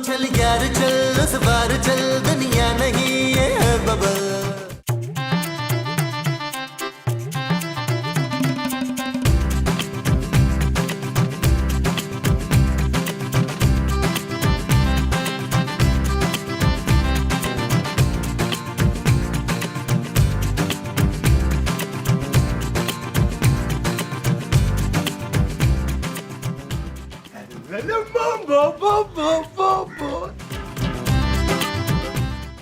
चल यार चल, उस बार चल, दुनिया नहीं ये है बबल।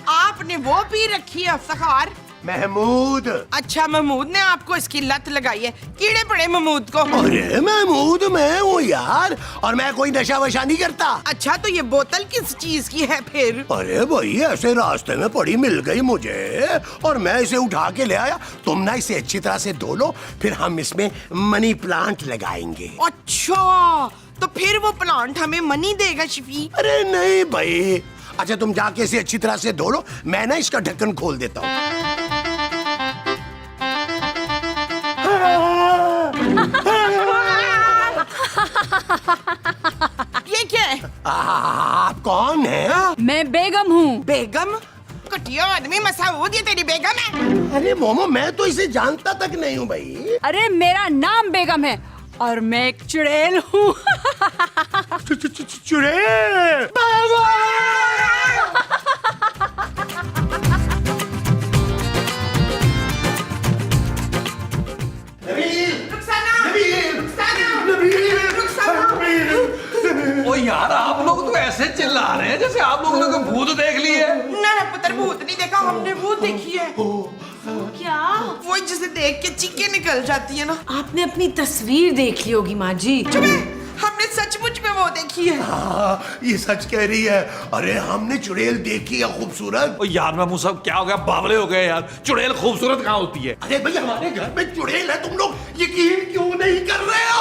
आपने वो पी रखी है अफ्तार? महमूद। अच्छा, महमूद ने आपको इसकी लत लगाई है। कीड़े पड़े महमूद को। अरे महमूद मैं हूँ यार, और मैं कोई नशा वशा नहीं करता। अच्छा, तो ये बोतल किस चीज की है फिर? अरे भाई ऐसे रास्ते में पड़ी मिल गई मुझे और मैं इसे उठा के ले आया। तुम ना इसे अच्छी तरह से धो लो, फिर हम इसमें मनी प्लांट लगाएंगे। अच्छा, तो फिर वो प्लांट हमें मनी देगा शफी? अरे नहीं भाई। अच्छा तुम जाके इसे अच्छी तरह से धो लो, मैं ना इसका ढक्कन खोल देता हूँ। ये क्या है? आप कौन है? मैं बेगम हूँ। बेगम? कटिया आदमी मसूद, ये तेरी बेगम है? अरे मोमो मैं तो इसे जानता तक नहीं हूँ भाई। अरे मेरा नाम बेगम है और मैं एक चुड़ैल हूँ। चुड़ैल। ओ यार आप लोग तो ऐसे चिल्ला रहे हैं जैसे आप लोगों ने कोई भूत देख ली है। ना पुत्र, भूत नहीं देखा हमने, भूत देखी है। क्या? वो जिसे देख के चीखें निकल जाती है ना। आपने अपनी तस्वीर देख ली होगी माँ जी। हमने सचमुच में वो देखी है। हाँ, ये सच कह रही है। अरे हमने चुड़ैल देखी है खूबसूरत। ओ यार मैं सब क्या हो गया, बावले हो गए यार। चुड़ैल खूबसूरत कहाँ होती है? अरे भाई हमारे घर में चुड़ैल है, तुम लोग यकीन क्यों नहीं कर रहे हो?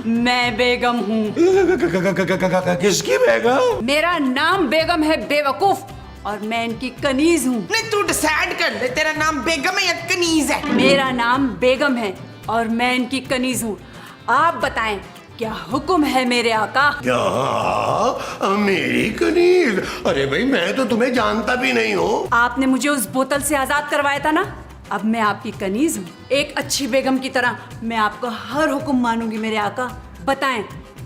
मैं बेगम हूँ। किसकी बेगम? मेरा नाम बेगम है बेवकूफ, और मैं इनकी कनीज हूँ। नहीं, तू डिसाइड कर ले, तेरा नाम बेगम है या कनीज है? मेरा नाम बेगम है और मैं इनकी कनीज हूँ। आप बताएं क्या हुक्म है मेरे आका? क्या मेरी कनीज? अरे भाई मैं तो तुम्हें जानता भी नहीं हूँ। आपने मुझे उस बोतल से आजाद करवाया था ना, अब मैं आपकी कनीज हूँ। एक अच्छी बेगम की तरह मैं आपको हर हुक्म मानूंगी मेरे आका। बताएं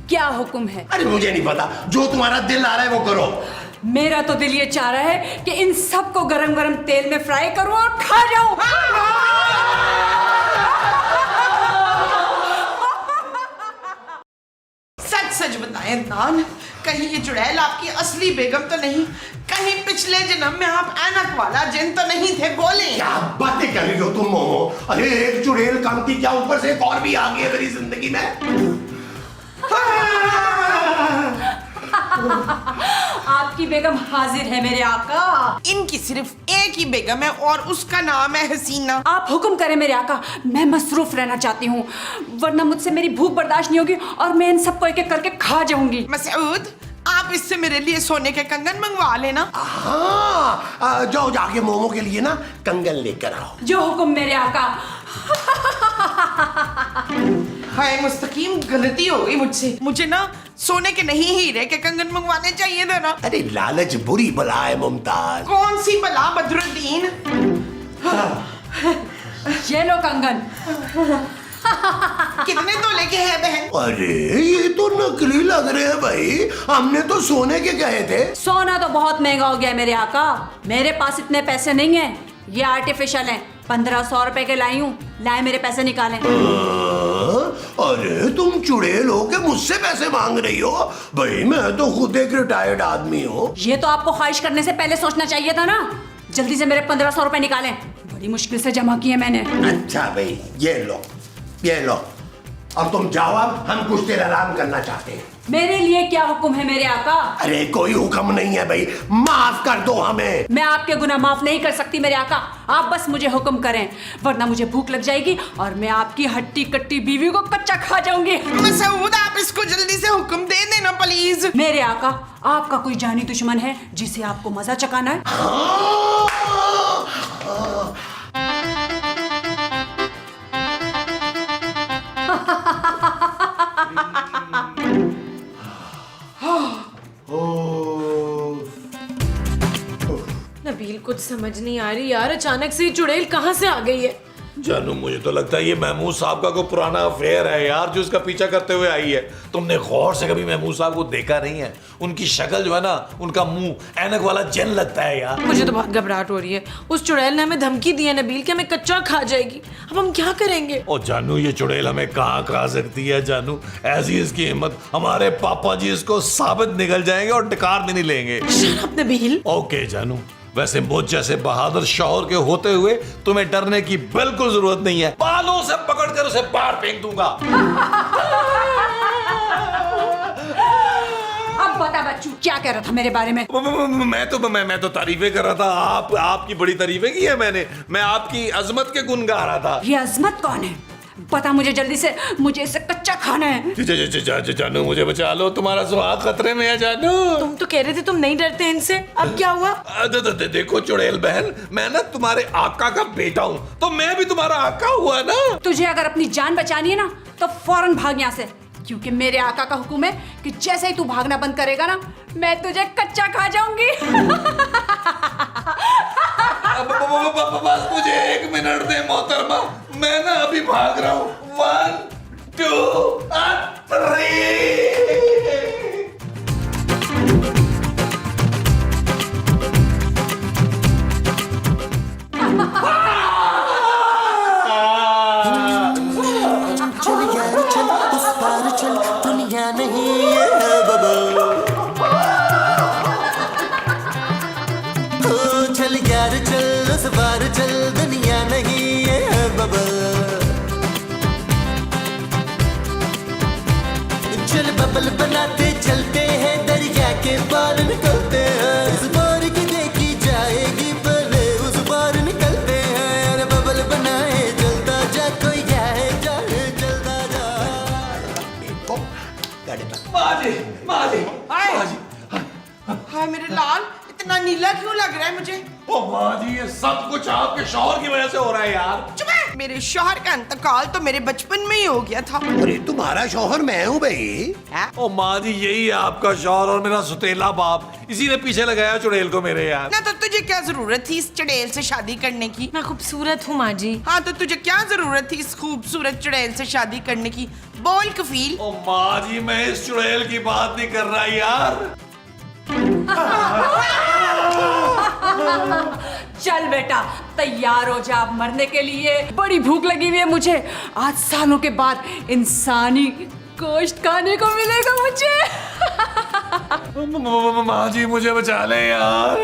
क्या हुक्म है? अरे मुझे नहीं पता, जो तुम्हारा दिल आ रहा है वो करो। मेरा तो दिल ये चाह रहा है कि इन सबको गरम गरम तेल में फ्राई करूं और खा जाऊं। सच सच बताएं नान, कहीं ये चुड़ैल आपकी असली बेगम तो नहीं? कहीं पिछले जन्म में आप ऐनक वाला जिन तो नहीं थे? बोले। क्या बातें कर रही हो तुम मोमो? अरे एक चुड़ैल काम थी क्या, ऊपर से एक और भी आ गई है मेरी जिंदगी में। आपकी बेगम हाजिर है मेरे आका। इनकी सिर्फ एक ही बेगम है और उसका नाम है हसीना। आप हुक्म करें मेरे आका, मैं मसरूफ रहना चाहती हूँ, वरना मुझसे मेरी भूख बर्दाश्त नहीं होगी और मैं इन सबको एक एक करके खा जाऊंगी। मसूद, आप इससे मेरे लिए सोने के कंगन मंगवा लेना। हाँ जाओ जाके मोमो के लिए ना कंगन लेकर आओ। जो हुक्म मेरे आका। हाय मुस्तकीम, गलती हो गई मुझसे। मुझे ना सोने के नहीं हीरे के कंगन मंगवाने चाहिए था ना। अरे लालच बुरी बला है मुमताज। कौन सी बला बदरुद्दीन? ये लो कंगन। कितने तोले के हैं बहन? अरे ये तो नकली लग रहे हैं भाई, हमने तो सोने के कहे थे। सोना तो बहुत महंगा हो गया मेरे आका, मेरे पास इतने पैसे नहीं है, ये आर्टिफिशियल है। 1500 रुपए के लाई हूँ, लाए मेरे पैसे निकालें। अरे तुम चुड़ैल हो के मुझसे पैसे मांग रही हो? भाई मैं तो खुद एक रिटायर्ड आदमी हूँ। ये तो आपको ख्वाहिश करने से पहले सोचना चाहिए था ना। जल्दी से मेरे 1500 रुपए निकालें, बड़ी मुश्किल से जमा किए मैंने। अच्छा भाई ये लो और तुम जाओ, अब हम कुछ देर आराम करना चाहते हैं। मेरे लिए क्या हुक्म है मेरे आका? अरे कोई हुक्म नहीं है भाई, माफ कर दो हमें। मैं आपके गुनाह माफ नहीं कर सकती मेरे आका, आप बस मुझे हुक्म करें, वरना मुझे भूख लग जाएगी और मैं आपकी हट्टी कट्टी बीवी को कच्चा खा जाऊंगी। मसूद, आप इसको जल्दी से हुक्म दे देना प्लीज। मेरे आका, आपका कोई जानी दुश्मन है जिसे आपको मजा चकाना है? नबील कुछ समझ नहीं आ रही यार, अचानक से ये चुड़ैल कहाँ से आ गई है। जानू मुझे तो लगता है ये महमूद साहब का कोई पुराना अफेयर है यार, जो इसका पीछा करते हुए आई है। तुमने गौर से कभी महमूद साहब को देखा नहीं है? उनकी शक्ल जो है ना, उनका मुंह ऐनक वाला जन लगता है यार। मुझे तो बहुत घबराहट हो रही है। उस चुड़ैल ने हमें धमकी दी है नबील कि हमें कच्चा खा जाएगी। अब हम क्या करेंगे? ओ जानू, ये चुड़ैल हमें कहाँ खा सकती है जानू? ऐसी इसकी हिम्मत, हमारे पापा जी इसको साबित निकल जाएंगे और टिकार भी नहीं लेंगे। Shut up Nabeel. ओके जानू, वैसे मुझ जैसे बहादुर शौहर के होते हुए तुम्हें डरने की बिल्कुल जरूरत नहीं है। बालों से पकड़कर उसे बाहर फेंक दूंगा। अब बता बच्चू, क्या कह रहा था मेरे बारे में? मैं तो तारीफें कर रहा था। आपकी बड़ी तारीफें की है मैंने। मैं आपकी अजमत के गुण गा रहा था। ये अजमत कौन है? बता मुझे जल्दी से, मुझे इसे कच्चा खाना है। जानू मुझे बचा लो, तुम्हारा सुहाग खतरे में है जानू। तुम तो कह रहे थे तुम नहीं डरते इनसे, अब क्या हुआ? देखो चुड़ैल बहन, मैं ना तुम्हारे आका का बेटा हूँ, तो मैं भी तुम्हारा आका हुआ ना। तुझे अगर अपनी जान बचानी है ना तो फौरन भाग यहाँ से, क्योंकि मेरे आका का हुक्म है कि जैसे ही तू भागना बंद करेगा ना, मैं तुझे कच्चा खा जाऊंगी। बस मुझे 1 मिनट दे मोहतरमा, मैं ना अभी भाग रहा हूँ। 1 2 3। चल यार चल, उस पार चल, दुनिया नहीं है बबल। ओ चल यार चल, उस पार चल, दुनिया नहीं है बबल। चल बबल बनाते चलते हैं, दरिया के पार निकलते हैं। इस बार की देखी जाएगी, पहले उस पार निकलते हैं। अरे बबल बनाए चलता जा, कोई जाए जाए चलता जा। हाय मेरे लाल, इतना नीला क्यों लग रहा है मुझे? ओ माँ जी, ये सब कुछ आपके शौहर की वजह से हो रहा है यार। चुप है। मेरे शौहर का इंतकाल तो मेरे बचपन में ही हो गया था। अरे तुम्हारा शौहर मैं हूँ भाई। ओ माँ जी, यही है आपका शौहर और मेरा सुतेला बाप। इसी ने पीछे लगाया चुड़ैल को मेरे यार। ना तो तुझे क्या जरूरत थी इस चुड़ैल से शादी करने की? मैं खूबसूरत हूँ माँ जी। हाँ तो तुझे क्या जरूरत थी इस खूबसूरत चुड़ैल से शादी करने की? बोल कफील। ओ माँ जी, मैं इस चुड़ैल की बात नहीं कर रहा यार। चल बेटा, तैयार हो जा अब मरने के लिए। बड़ी भूख लगी हुई है मुझे। आज सालों के बाद इंसानी गोश्त खाने को मिलेगा मुझे। माँ जी मुझे बचा ले यार।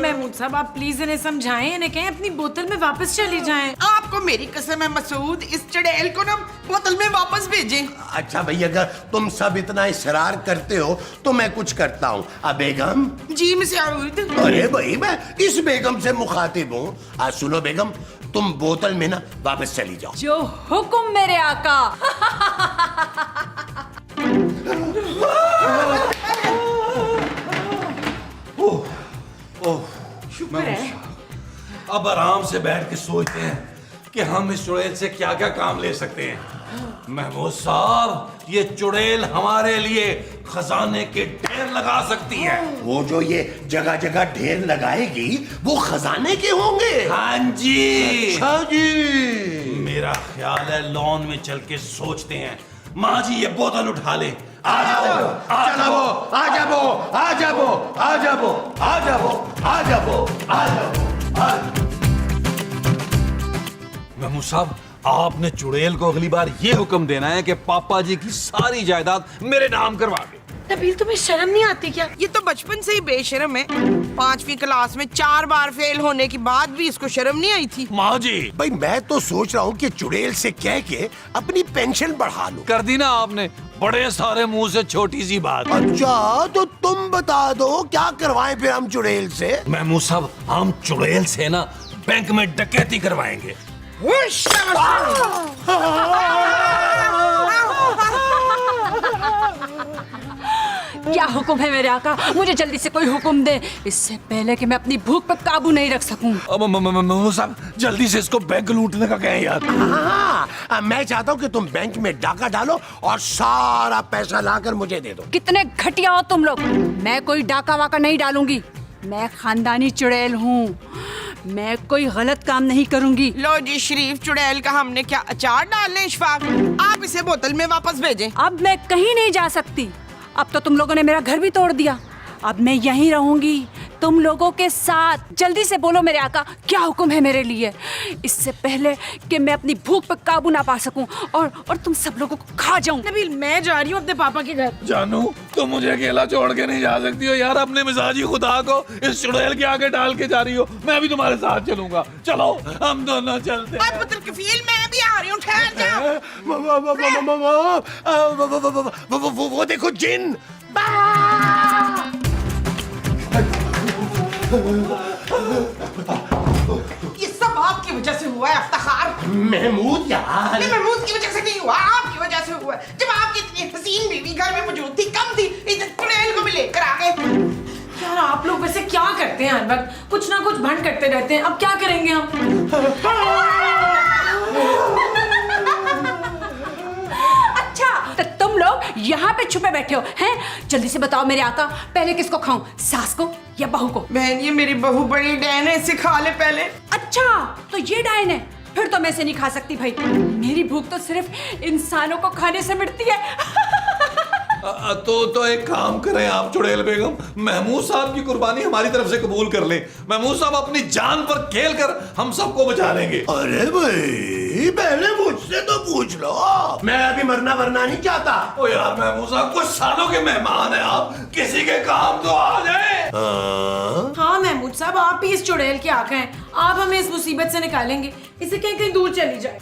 महमूद साहब आप प्लीज इन्हें समझाएं, इन्हें कहें अपनी बोतल में वापस चली जाएं। आपको मेरी कसम है मसूद, इस चुड़ैल को ना बोतल में वापस भेजें। अच्छा भाई, अगर तुम सब इतना इसरार करते हो तो मैं कुछ करता हूँ। अब बेगम। जी मसूद। अरे भाई, मैं इस बेगम से मुखातिब हूँ। आज सुनो बेगम, तुम बोतल में ना वापस चली जाओ। जो हुक्म मेरे आका। शुक्र है। अब आराम से बैठ के सोचते हैं कि हम इस चुड़ैल से क्या क्या काम ले सकते हैं। महमूद साहब, ये चुड़ैल हमारे लिए खजाने के ढेर लगा सकती है। वो जो ये जगह जगह ढेर लगाएगी, वो खजाने के होंगे। हाँ जी। अच्छा जी। मेरा ख्याल है लॉन में चल के सोचते हैं। माँ जी ये बोतल उठा ले। आ जाओ, आ जाओ, आ जाओ, आ जाओ, आ जाओ, आ जाओ, आ जाओ, आ जाओ। महमूद साहब, आपने चुड़ैल को अगली बार ये हुक्म देना है कि पापा जी की सारी जायदाद मेरे नाम करवा दे। नबील तुम्हें शर्म नहीं आती क्या? ये तो बचपन से ही बेशर्म है। 5वीं क्लास में 4 बार फेल होने के बाद भी इसको शर्म नहीं आई थी। माँ जी। भाई मैं तो सोच रहा हूँ कि चुड़ैल से कह के अपनी पेंशन बढ़ा लूं। कर दी ना आपने, बड़े सारे मुंह से छोटी सी बात। अच्छा तो तुम बता दो क्या करवाएं फिर हम चुड़ैल से? महमूद साहब, हम चुड़ैल से ना बैंक में डकैती करवाएंगे। क्या हुक्म है मेरे आका? मुझे जल्दी से कोई हुक्म दे, इससे पहले कि मैं अपनी भूख पर काबू नहीं रख सकूं। अब महमूद साहब जल्दी से इसको बैंक लूटने का कहें यार। हाँ, मैं चाहता हूँ कि तुम बैंक में डाका डालो और सारा पैसा लाकर मुझे दे दो। कितने घटिया हो तुम लोग। मैं कोई डाका वाका नहीं डालूंगी, मैं खानदानी चुड़ैल हूँ, मैं कोई गलत काम नहीं करूंगी। लो जी शरीफ चुड़ैल का हमने क्या अचार डालने इशफाक, आप इसे बोतल में वापस भेजें। अब मैं कहीं नहीं जा सकती, अब तो तुम लोगों ने मेरा घर भी तोड़ दिया, अब मैं यहीं रहूंगी तुम लोगों के साथ। जल्दी से बोलो मेरे आका, क्या हुक्म है मेरे लिए, इससे पहले कि मैं अपनी भूख पर काबू ना पा सकूं और तुम सब लोगों को खा जाऊं। नबील मैं जा रही हूँ अपने पापा के घर। जानू तुम मुझे अकेला छोड़ के नहीं जा सकती हो यार, अपने मिजाजी खुदा को इस चुड़ैल के आगे डाल के जा रही हो। मैं भी तुम्हारे साथ चलूंगा, चलो हम दोनों चलते हैं। पुत्र कफील मैं भी आ रही हूँ, ठहर जाओ। वो देखो जिन। ये सब आपकी वजह से हुआ है अफ्तार। महमूद यार, ये महमूद की वजह से नहीं हुआ, आपकी वजह से हुआ है। जब आपकी इतनी हसीन बीवी घर में मौजूद थी, कम थी, इस चुड़ैल को भी लेकर आ गए। यार आप लोग वैसे क्या करते हैं, हर वक्त कुछ ना कुछ भंड करते रहते हैं। अब क्या करेंगे हम? अच्छा तो तुम लोग यहाँ पे छुपे बैठे हो हैं? जल्दी से बताओ मेरे आका, पहले किसको खाऊं, सास को या बहू को? बहन ये मेरी बहू बड़ी डैन है, इसे खा ले पहले। अच्छा तो ये डायन है, फिर तो मैं इसे नहीं खा सकती भाई, मेरी भूख तो सिर्फ इंसानों को खाने से मिटती है। तो एक काम करें आप चुड़ैल बेगम, महमूद साहब की कुर्बानी हमारी तरफ से कबूल कर लें। महमूद साहब अपनी जान पर खेल कर हम सबको बचा लेंगे। अरे भाई पहले मुझसे तो पूछ लो, मैं अभी मरना वरना नहीं चाहता। ओ यार महमूद साहब कुछ सालों के मेहमान हैं आप, किसी के काम तो आ जाए। हाँ महमूद साहब आप ही इस चुड़ैल के आका हैं, आप हमें इस मुसीबत से निकालेंगे, इसे कहीं कहीं दूर चली जाए।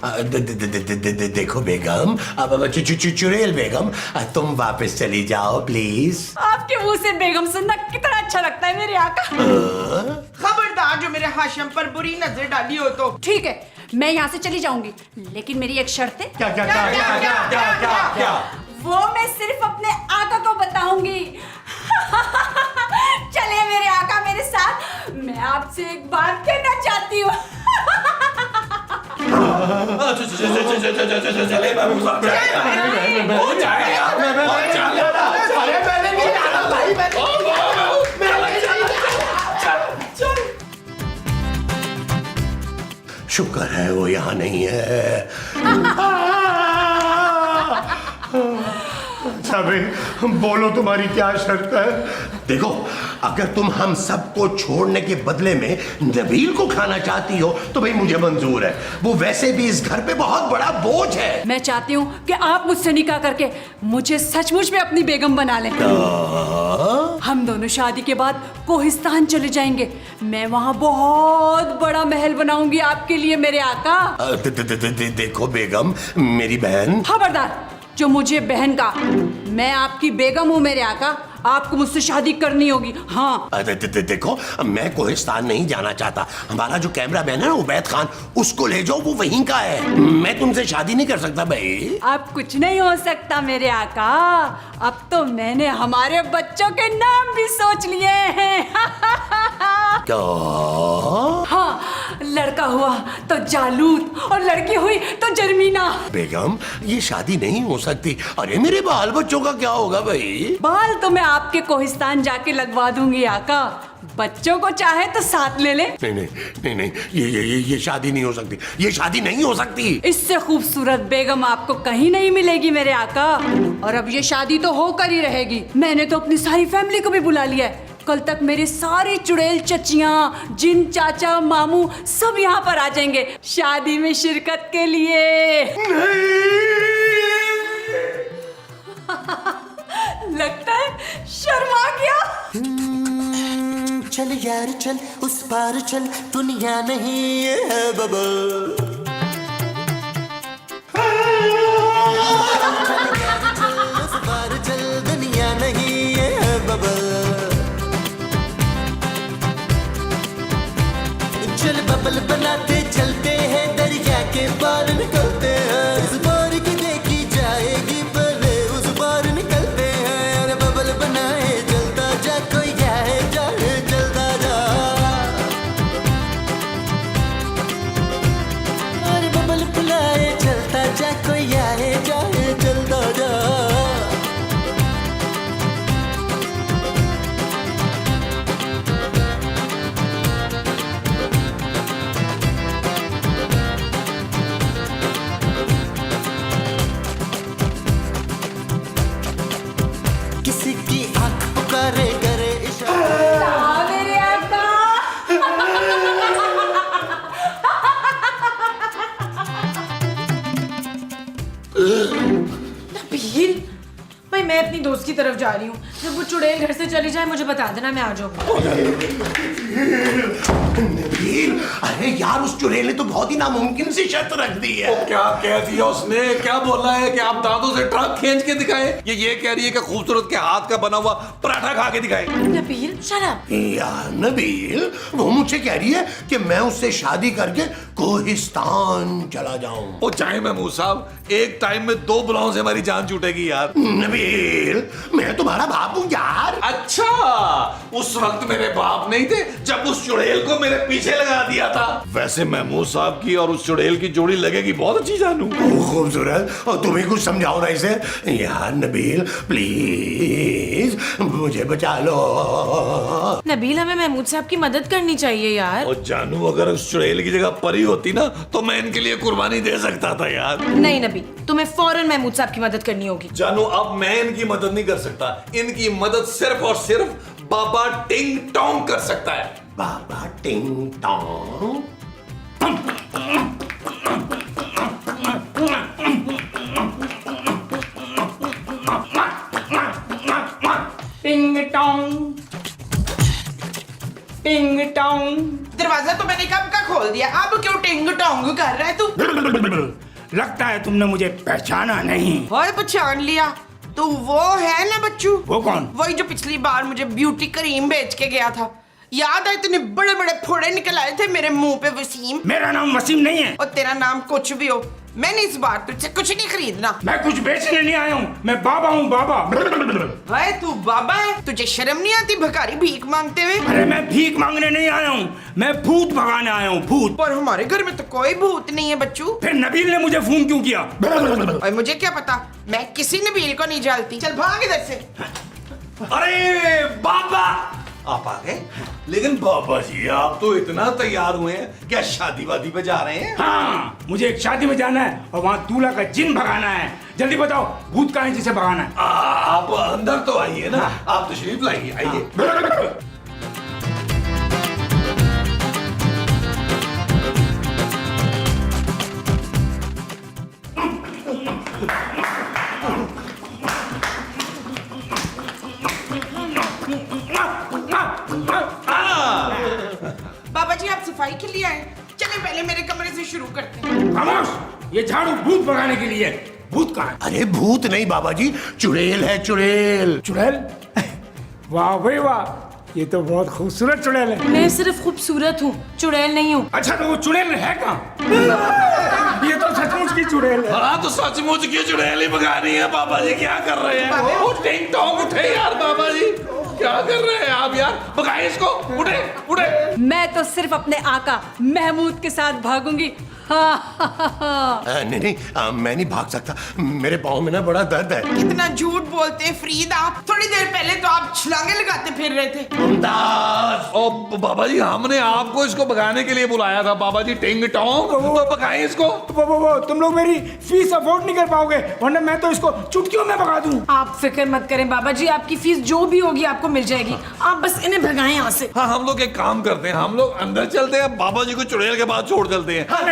देखो बेगम, अब चुड़ैल बेगम, तुम वापस चली जाओ प्लीज। आपके मुंह से बेगम सुनना कितना अच्छा लगता है मेरे आका। खबरदार जो मेरे हाशिम पर बुरी नजर डाली हो तो। ठीक है मैं यहाँ से चली जाऊंगी, लेकिन मेरी एक शर्त है। क्या क्या क्या क्या क्या क्या क्या क्या? वो मैं सिर्फ अपने आका को बताऊंगी। चलिए मेरे आका मेरे साथ, मैं आपसे एक बात कहना चाहती हूँ। चले महमूद साहब, हो जाए यार, अरे मैंने नहीं जाना भाई, शुक्र है वो यहाँ नहीं है। अबे बोलो तुम्हारी क्या शर्त है? देखो अगर तुम हम सबको छोड़ने के बदले में नबील को खाना चाहती हो तो भाई मुझे मंजूर है, वो वैसे भी इस घर पे बहुत बड़ा बोझ है। मैं चाहती हूँ कि आप मुझसे निकाह करके मुझे सचमुच में अपनी बेगम बना लें। हम दोनों शादी के बाद कोहिस्तान चले जाएंगे, मैं वहाँ बहुत बड़ा महल बनाऊंगी आपके लिए मेरे आका। देखो बेगम मेरी बहन। खबरदार, जो मुझे बहन का, मैं आपकी बेगम हूँ मेरे आका, आपको मुझसे शादी करनी होगी। हाँ देखो मैं कोहिस्तान नहीं जाना चाहता, हमारा जो कैमरा मैन है ना उबैद खान, उसको ले जाओ, वो वहीं का है। मैं तुमसे शादी नहीं कर सकता भाई। अब कुछ नहीं हो सकता मेरे आका, अब तो मैंने हमारे बच्चों के नाम भी सोच लिए हैं। क्या? हाँ, लड़का हुआ तो जालूत और लड़की हुई तो जर्मीना। बेगम ये शादी नहीं हो सकती। अरे मेरे बाल बच्चों का क्या होगा भाई? बाल तो मैं आपके कोहिस्तान जाके लगवा दूंगी आका, बच्चों को चाहे तो साथ ले ले। नहीं नहीं नहीं नहीं, ये शादी नहीं हो सकती, ये शादी नहीं हो सकती। इससे खूबसूरत बेगम आपको कहीं नहीं मिलेगी मेरे आका, और अब ये शादी तो होकर ही रहेगी। मैंने तो अपनी सारी फैमिली को भी बुला लिया है, कल तक मेरे सारे चुड़ैल चचियां, जिन चाचा मामू सब यहाँ पर आ जाएंगे शादी में शिरकत के लिए। लगता है शर्मा गया। चल यार चल उस पार चल, दुनिया नहीं है बबल। उस पार चल दुनिया नहीं है बबल। चल बबल बनाते चलते हैं, दरिया के पार निकलते हैं। इस बार की देखी जाएगी पहले उस बार निकलते हैं। अरे बबल बनाए नबील, भाई मैं अपनी दोस्त की तरफ जा रही हूँ। जब वो चुड़ैल घर से चली जाए मुझे बता देना, मैं आ जाऊंगा। नबील, अरे यार उस चुड़ैल ने तो बहुत ही नामुमकिन सी शर्त रख दी है। क्या कह दिया उसने? क्या बोला है कि आप दांतों से ट्रक खींच के दिखाएं? ये कह रही है कि खूबसूरत के हाथ का बना हुआ पराठा खा के दिखाएं। Nabeel shut up. यार नबील, वो मुझसे कह रही है कि मैं उससे शादी करके कोहिस्तान चला जाऊं। ओ चाहे महमूद साहब, एक टाइम में 2 बुलाओं से हमारी जान छूटेगी यार। नबील, मैं तुम्हारा बाप हूं यार। अच्छा, उस वक्त मेरे बाप नहीं थे जब उस चुड़ैल को मेरे पीछे लगा दिया था। वैसे महमूद साहब की और उस चुड़ैल की जोड़ी लगेगी बहुत अच्छी जानू। खूबसूरत, और तुम्हें कुछ समझाओ ना इसे। यार नबील प्लीज मुझे बचा लो। नबील, हमें महमूद साहब की मदद करनी चाहिए यार। और जानू, अगर उस चुड़ैल की जगह परी होती ना तो मैं इनके लिए कुर्बानी दे सकता था यार। नहीं नबील, तुम्हें फौरन महमूद साहब की मदद करनी होगी। जानू, अब मैं इनकी मदद नहीं कर सकता। इनकी मदद सिर्फ और सिर्फ बाबा टिंग टोंग कर सकता है। बाबा टिंग टोंग? टिंग टोंग, टिंग टोंग। दरवाजा तो मैंने कब का खोल दिया, अब क्यों टिंग टोंग कर रहा है तू? लगता है तुमने मुझे पहचाना नहीं। और पहचान लिया, तो वो है ना बच्चू। वो कौन? वही जो पिछली बार मुझे ब्यूटी क्रीम बेच के गया था। याद है, इतने बड़े बड़े फोड़े निकल आए थे मेरे मुंह पे। वसीम, मेरा नाम वसीम नहीं है। और तेरा नाम कुछ भी हो, मैंने इस बार तुझसे कुछ नहीं खरीदना। मैं कुछ बेचने नहीं आया हूँ, मैं बाबा हूँ बाबा। भाई तू बाबा है? तुझे शर्म नहीं आती भिखारी भीख मांगते हुए? अरे मैं भीख मांगने नहीं आया हूँ, मैं भूत भगाने आया हूँ, भूत। पर हमारे घर में तो कोई भूत नहीं है बच्चू। फिर नबील ने मुझे फोन क्यों किया? और मुझे क्या पता, मैं किसी नबील को नहीं जालती। चल भाग इधर से। अरे बाबा, आप आ गए। लेकिन बाबा जी, आप तो इतना तैयार हुए हैं, क्या शादी वादी पे जा रहे हैं? हाँ, मुझे एक शादी में जाना है और वहाँ दूल्हा का जिन भगाना है। जल्दी बताओ, भूत कहाँ है जिसे भगाना है? आप अंदर तो आइए ना, आप तशरीफ लाइए, आइए। बाबा जी, आप सफाई के लिए आए? चले पहले मेरे कमरे से शुरू करते हैं। खामोश, ये झाड़ू भूत भगाने के लिए है। भूत कहाँ है? अरे भूत नहीं बाबा जी, चुड़ैल है, चुड़ैल। चुड़ैल? वाह भाई वाह, ये तो बहुत खूबसूरत चुड़ैल है। मैं सिर्फ खूबसूरत हूँ, चुड़ैल नहीं हूँ। अच्छा, तो वो चुड़ैल है कहाँ? ये तो सचमुच की चुड़ैल है। हाँ, तो सचमुच की चुड़ैल ही भगानी है। बाबा जी क्या कर रहे हैं? वो टिंग टोंग उठे यार। बाबा जी क्या कर रहे हैं आप यार? भगाइए इसको, उठे उठे। मैं तो सिर्फ अपने आका महमूद के साथ भागूंगी। नहीं नहीं, मैं नहीं भाग सकता, मेरे पाँव में ना बड़ा दर्द है। कितना झूठ बोलते हैं फरीद आप। थोड़ी देर पहले तो आप छलांगे लगाते फिर रहे थे। ओ बाबा जी, हमने आपको इसको भगाने के लिए बुलाया था। बाबा जी टिंग टोंग, तो भगाइए इसको। वो तुम लोग मेरी फीस अफोर्ड नहीं कर पाओगे, वरना मैं तो इसको चुटकियों में भगा दूं। आप फिक्र मत करें बाबा जी, आपकी फीस जो भी होगी आपको मिल जाएगी। आप बस इन्हें भगाएं यहाँ से। हाँ, हम लोग एक काम करते हैं, हम लोग अंदर चलते हैं, बाबा जी को चुड़ैल के बाद छोड़ चलते हैं। कहाँ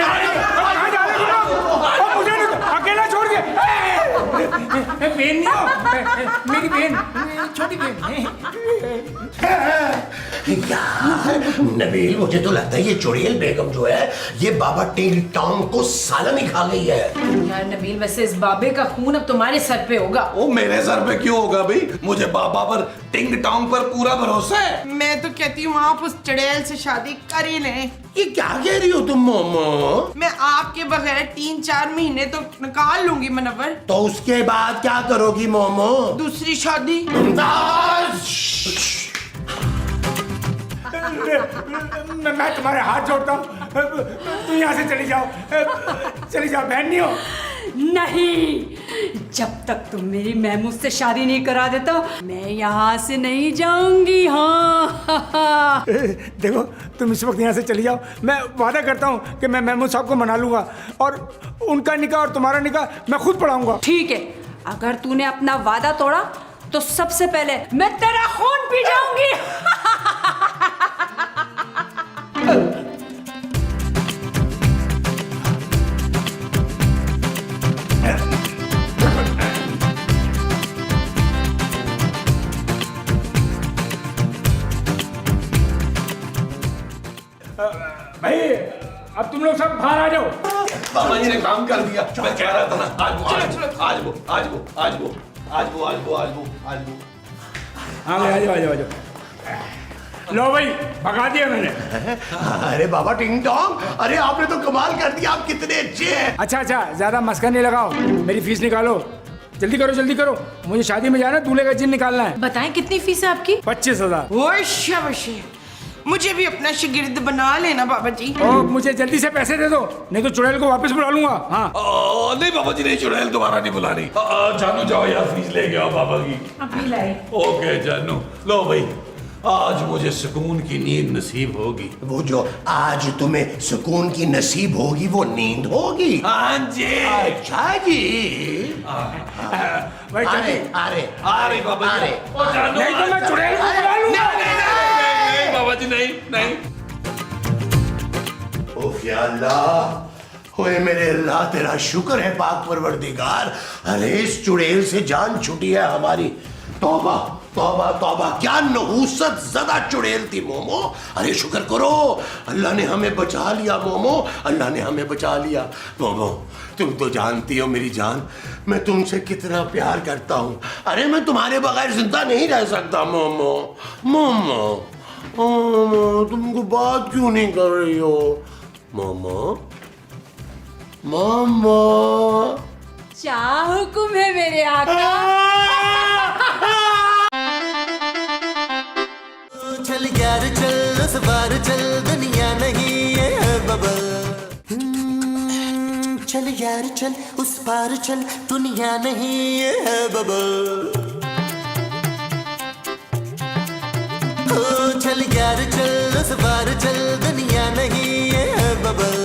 जा रहे हो लोग? मुझे नहीं, अकेला छोड़ के। बहन नहीं हो, मेरी बहन, छोटी बहन। यार नबील, मुझे तो लगता है ये चुड़ैल बेगम जो है ये बाबा टिंग टोंग को सालन ही खा गई है। यार नबील, वैसे इस बाबे का खून अब तुम्हारे सर पे होगा। ओ मेरे सर पे क्यों होगा भाई? मुझे बाबा पर टिंग टोंग पर पूरा भरोसा है। मैं तो कहती हूँ आप उस चुड़ैल से शादी कर ही लें। ये क्या कह रही हो तुम मोमो? मैं आपके बगैर 3-4 महीने तो निकाल लूंगी मुनव्वर। तो उसके बाद क्या करोगी मोमो? दूसरी शादी। मैं तुम्हारे हाथ जोड़ता हूँ, तुम यहाँ से चली जाओ, चली जाओ। बहन नहीं हो? नहीं, जब तक तुम मेरी महमूद से शादी नहीं करा देता मैं यहाँ से नहीं जाऊंगी। हाँ देखो, तुम इस वक्त यहाँ से चली जाओ। मैं वादा करता हूँ कि मैं महमूद साहब को मना लूंगा और उनका निकाह और तुम्हारा निकाह मैं खुद पढ़ाऊंगा। ठीक है, अगर तूने अपना वादा तोड़ा तो सबसे पहले मैं तेरा खून पी जाऊंगी। बाहर आ जाओ। बाबा जी ने काम कर दिया, मैं कह रहा था ना, आज वो हाँ भाई, आ जाओ। लो भाई, भगा दिया मैंने। अरे बाबा टिंग टोंग, अरे आपने तो कमाल कर दिया, आप कितने अच्छे हैं। अच्छा, ज्यादा मस्का नहीं लगाओ, मेरी फीस निकालो। जल्दी करो, मुझे शादी में जाना, दूल्हे का जिन निकालना है। बताएं कितनी फीस है आपकी? 25,000। ओए शाबाश, मुझे भी अपना शागिर्द बना लेना बाबा जी। और मुझे जल्दी से पैसे दे दो, नहीं तो चुड़ैल को वापस बुला लूंगा। हाँ नहीं बाबा जी, नहीं, चुड़ैल दोबारा नहीं बुलानी। जानू जाओ यार, फीस ले गया बाबा की। अभी लाई। ओके जानू, लो भाई, आज मुझे सुकून की नींद नसीब होगी। वो जो आज तुम्हें सुकून की नसीब होगी वो नींद होगी। हाँ जी। अच्छा जी। भाई जल्दी। अरे बाबा जी, ओ जानू, नहीं तो मैं चुड़ैल को बुला लूंगा। नहीं बाबा जी, नहीं। ओह या अल्लाह, ओए मेरे अल्लाह, तेरा शुक्र है पाक परवरदिगार। अरे इस चुड़ैल से जान छुटी है हमारी। तौबा, क्या नहूसत ज़दा चुड़ैल थी मोमो। अरे शुक्र करो, अल्लाह ने हमें बचा लिया मोमो, अल्लाह ने हमें बचा लिया। मोमो, तुम तो जानती हो मेरी जान, मैं तुमसे कितना प्यार करता हूँ। अरे मैं तुम्हारे बगैर जिंदा नहीं रह सकता मोमो। तुमको बात क्यों नहीं कर रही हो मोमो? क्या हुक्म है मेरे आका? चल यार चल, उस बार चल, दुनिया नहीं है बबल। चल यार चल, उस पार चल, दुनिया नहीं है बबल। चल यार चल, उस पार चल, दुनिया नहीं है बबल।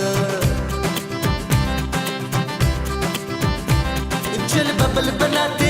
चल बबल बनाते